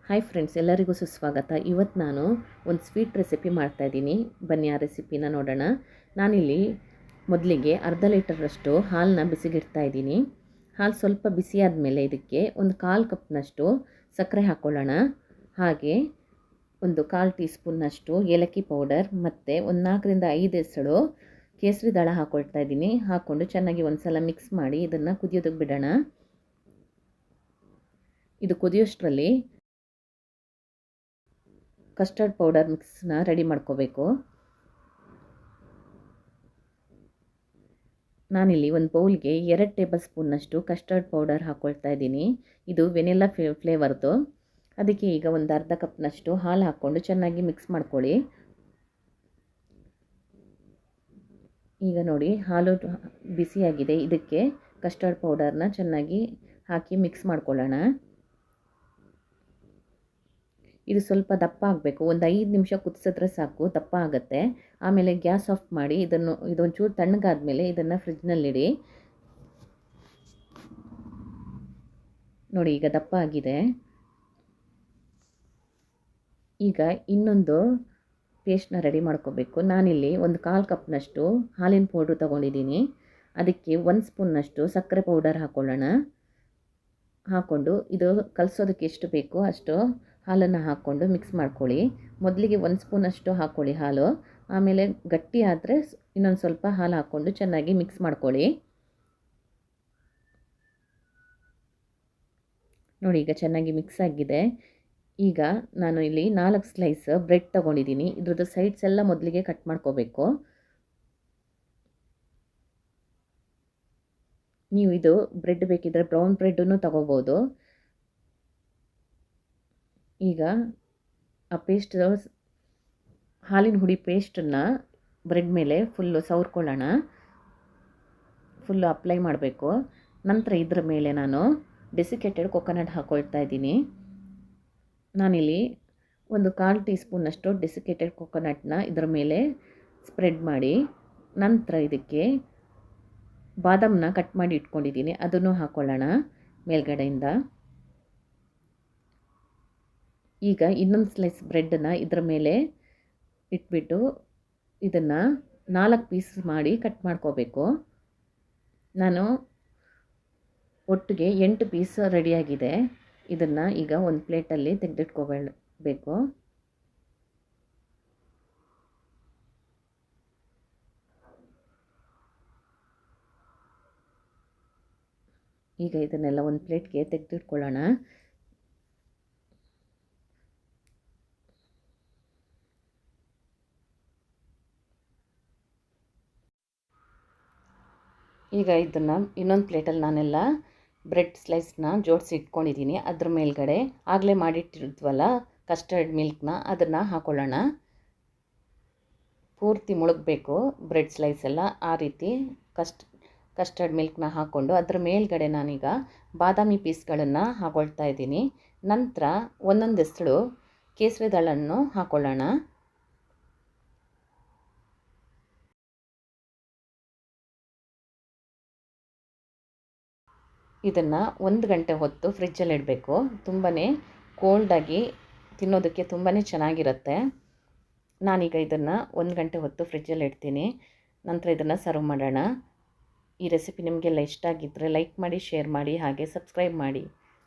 Hi friends, ಎಲ್ಲರಿಗೂ ಸುಸ್ವಾಗತ. ಇವತ್ತು ನಾನು ಒಂದು ಸ್ವೀಟ್ ರೆಸಿಪಿ ಮಾಡ್ತಾಯಿದ್ದೀನಿ. ಬನ್ನಿ ಆ ರೆಸಿಪಿನ ನೋಡೋಣ. ನಾನಿಲ್ಲಿ ಮೊದಲಿಗೆ ಅರ್ಧ ಲೀಟರಷ್ಟು ಹಾಲನ್ನ ಬಿಸಿಗಿಡ್ತಾ ಇದ್ದೀನಿ. ಹಾಲು ಸ್ವಲ್ಪ ಬಿಸಿ ಆದಮೇಲೆ ಇದಕ್ಕೆ ಒಂದು 1/4 ಕಪ್ನಷ್ಟು ಸಕ್ಕರೆ ಹಾಕ್ಕೊಳ್ಳೋಣ. ಹಾಗೆ ಒಂದು 1/4 ಟೀ ಸ್ಪೂನ್ನಷ್ಟು ಏಲಕ್ಕಿ ಪೌಡರ್ ಮತ್ತು ಒಂದು 4ರಿಂದ 5 ಎಸಳು ಕೇಸರಿ ದಳ ಹಾಕ್ಕೊಳ್ತಾ ಇದ್ದೀನಿ. ಹಾಕ್ಕೊಂಡು ಚೆನ್ನಾಗಿ ಒಂದು ಸಲ ಮಿಕ್ಸ್ ಮಾಡಿ ಇದನ್ನು ಕುದಿಯೋದಕ್ಕೆ ಬಿಡೋಣ. ಇದು ಕುದಿಯೋಷ್ಟರಲ್ಲಿ ಕಸ್ಟರ್ಡ್ ಪೌಡರ್ ಮಿಕ್ಸ್ನ ರೆಡಿ ಮಾಡ್ಕೋಬೇಕು. ನಾನಿಲ್ಲಿ ಒಂದು ಬೌಲ್ಗೆ 2 ಟೇಬಲ್ ಸ್ಪೂನ್ನಷ್ಟು ಕಸ್ಟರ್ಡ್ ಪೌಡರ್ ಹಾಕ್ಕೊಳ್ತಾ ಇದ್ದೀನಿ. ಇದು ವೆನಿಲಾ ಫ್ಲೇವರ್ದು. ಅದಕ್ಕೆ ಈಗ ಒಂದು ಅರ್ಧ ಕಪ್ನಷ್ಟು ಹಾಲು ಹಾಕ್ಕೊಂಡು ಚೆನ್ನಾಗಿ ಮಿಕ್ಸ್ ಮಾಡ್ಕೊಳ್ಳಿ. ಈಗ ನೋಡಿ, ಹಾಲು ಬಿಸಿಯಾಗಿದೆ. ಇದಕ್ಕೆ ಕಸ್ಟರ್ಡ್ ಪೌಡರ್ನ ಚೆನ್ನಾಗಿ ಹಾಕಿ ಮಿಕ್ಸ್ ಮಾಡ್ಕೊಳ್ಳೋಣ. ಇದು ಸ್ವಲ್ಪ ದಪ್ಪ ಆಗಬೇಕು. ಒಂದು 5 ನಿಮಿಷ ಕುದಿಸಿದ್ರೆ ಸಾಕು, ದಪ್ಪ ಆಗುತ್ತೆ. ಆಮೇಲೆ ಗ್ಯಾಸ್ ಆಫ್ ಮಾಡಿ ಇದೊಂಚೂರು ತಣ್ಣಗಾದ್ಮೇಲೆ ಇದನ್ನು ಫ್ರಿಜ್ನಲ್ಲಿಡಿ. ನೋಡಿ, ಈಗ ದಪ್ಪ ಆಗಿದೆ. ಈಗ ಇನ್ನೊಂದು ಪೇಸ್ಟ್ನ ರೆಡಿ ಮಾಡ್ಕೋಬೇಕು. ನಾನಿಲ್ಲಿ ಒಂದು 1/4 ಕಪ್ನಷ್ಟು ಹಾಲಿನ ಪೌಡ್ರು ತೊಗೊಂಡಿದ್ದೀನಿ. ಅದಕ್ಕೆ 1 ಸ್ಪೂನ್ನಷ್ಟು ಸಕ್ಕರೆ ಪೌಡರ್ ಹಾಕ್ಕೊಳ್ಳೋಣ. ಹಾಕ್ಕೊಂಡು ಇದು ಕಲಸೋದಕ್ಕೆ ಎಷ್ಟು ಬೇಕೋ ಅಷ್ಟು ಹಾಲನ್ನು ಹಾಕ್ಕೊಂಡು ಮಿಕ್ಸ್ ಮಾಡ್ಕೊಳ್ಳಿ. ಮೊದಲಿಗೆ 1 ಸ್ಪೂನಷ್ಟು ಹಾಕ್ಕೊಳ್ಳಿ ಹಾಲು. ಆಮೇಲೆ ಗಟ್ಟಿ ಆದರೆ ಇನ್ನೊಂದು ಸ್ವಲ್ಪ ಹಾಲು ಹಾಕ್ಕೊಂಡು ಚೆನ್ನಾಗಿ ಮಿಕ್ಸ್ ಮಾಡ್ಕೊಳ್ಳಿ. ನೋಡಿ, ಈಗ ಚೆನ್ನಾಗಿ ಮಿಕ್ಸ್ ಆಗಿದೆ. ಈಗ ನಾನು ಇಲ್ಲಿ 4 ಸ್ಲೈಸ್ ಬ್ರೆಡ್ ತೊಗೊಂಡಿದ್ದೀನಿ. ಇದ್ರದ್ದು ಸೈಡ್ಸ್ ಎಲ್ಲ ಮೊದಲಿಗೆ ಕಟ್ ಮಾಡ್ಕೋಬೇಕು. ನೀವು ಇದು ಬ್ರೆಡ್ ಬೇಕಿದ್ದರೆ ಬ್ರೌನ್ ಬ್ರೆಡ್ಡನ್ನು ತಗೋಬೋದು. ಈಗ ಆ ಹಾಲಿನ ಹುಡಿ ಪೇಸ್ಟನ್ನು ಬ್ರೆಡ್ ಮೇಲೆ ಫುಲ್ಲು ಸವರ್ಕೊಳ್ಳೋಣ. ಫುಲ್ಲು ಅಪ್ಲೈ ಮಾಡಬೇಕು. ನಂತರ ಇದರ ಮೇಲೆ ನಾನು ಡೆಸಿಕೇಟೆಡ್ ಕೊಕೊನಟ್ ಹಾಕ್ಕೊಳ್ತಾ ಇದ್ದೀನಿ. ನಾನಿಲ್ಲಿ ಒಂದು 1/4 ಟೀ ಸ್ಪೂನಷ್ಟು ಡೆಸಿಕೇಟೆಡ್ ಕೊಕೊನಟ್ನ ಇದರ ಮೇಲೆ ಸ್ಪ್ರೆಡ್ ಮಾಡಿ, ನಂತರ ಇದಕ್ಕೆ ಬಾದಾಮನ್ನ ಕಟ್ ಮಾಡಿ ಇಟ್ಕೊಂಡಿದ್ದೀನಿ, ಅದನ್ನು ಹಾಕ್ಕೊಳ್ಳೋಣ ಮೇಲ್ಗಡೆಯಿಂದ. ಈಗ ಇನ್ನೊಂದು ಸ್ಲೈಸ್ ಬ್ರೆಡ್ಡನ್ನು ಇದರ ಮೇಲೆ ಇಟ್ಬಿಟ್ಟು ಇದನ್ನು 4 ಪೀಸ್ ಮಾಡಿ ಕಟ್ ಮಾಡ್ಕೋಬೇಕು. ನಾನು ಒಟ್ಟಿಗೆ 8 ಪೀಸ್ ರೆಡಿಯಾಗಿದೆ. ಇದನ್ನು ಈಗ ಒಂದು ಪ್ಲೇಟಲ್ಲಿ ತೆಗೆದಿಟ್ಕೋಬೇಕು. ಈಗ ಇದನ್ನೆಲ್ಲ ಒಂದು ಪ್ಲೇಟ್ಗೆ ತೆಗೆದಿಟ್ಕೊಳ್ಳೋಣ. ಈಗ ಇದನ್ನು ಇನ್ನೊಂದು ಪ್ಲೇಟಲ್ಲಿ ನಾನೆಲ್ಲ ಬ್ರೆಡ್ ಸ್ಲೈಸ್ನ ಜೋಡಿಸಿ ಇಟ್ಕೊಂಡಿದ್ದೀನಿ. ಅದ್ರ ಮೇಲ್ಗಡೆ ಆಗಲೇ ಮಾಡಿಟ್ಟಿದ್ವಲ್ಲ ಕಸ್ಟರ್ಡ್ ಮಿಲ್ಕ್ನ, ಅದನ್ನು ಹಾಕ್ಕೊಳ್ಳೋಣ. ಪೂರ್ತಿ ಮುಳುಗಬೇಕು ಬ್ರೆಡ್ ಸ್ಲೈಸ್ ಎಲ್ಲ. ಆ ರೀತಿ ಕಸ್ಟರ್ಡ್ ಮಿಲ್ಕ್ನ ಹಾಕ್ಕೊಂಡು ಅದರ ಮೇಲ್ಗಡೆ ನಾನೀಗ ಬಾದಾಮಿ ಪೀಸ್ಗಳನ್ನು ಹಾಕ್ಕೊಳ್ತಾ ಇದ್ದೀನಿ. ನಂತರ ಒಂದೊಂದು ಎಸಳು ಕೇಸರಿ ದಳನ್ನು ಹಾಕ್ಕೊಳ್ಳೋಣ. ಇದನ್ನು 1 ಗಂಟೆ ಹೊತ್ತು ಫ್ರಿಜ್ಜಲ್ಲಿ ಇಡಬೇಕು. ತುಂಬಾ ಕೋಲ್ಡಾಗಿ ತಿನ್ನೋದಕ್ಕೆ ತುಂಬಾ ಚೆನ್ನಾಗಿರುತ್ತೆ. ನಾನೀಗ ಇದನ್ನು 1 ಗಂಟೆ ಹೊತ್ತು ಫ್ರಿಜ್ಜಲ್ಲಿ ಇಡ್ತೀನಿ. ನಂತರ ಇದನ್ನು ಸರ್ವ್ ಮಾಡೋಣ. ಈ ರೆಸಿಪಿ ನಿಮಗೆಲ್ಲ ಇಷ್ಟ ಆಗಿದ್ದರೆ ಲೈಕ್ ಮಾಡಿ, ಶೇರ್ ಮಾಡಿ, ಹಾಗೆ ಸಬ್ಸ್ಕ್ರೈಬ್ ಮಾಡಿ.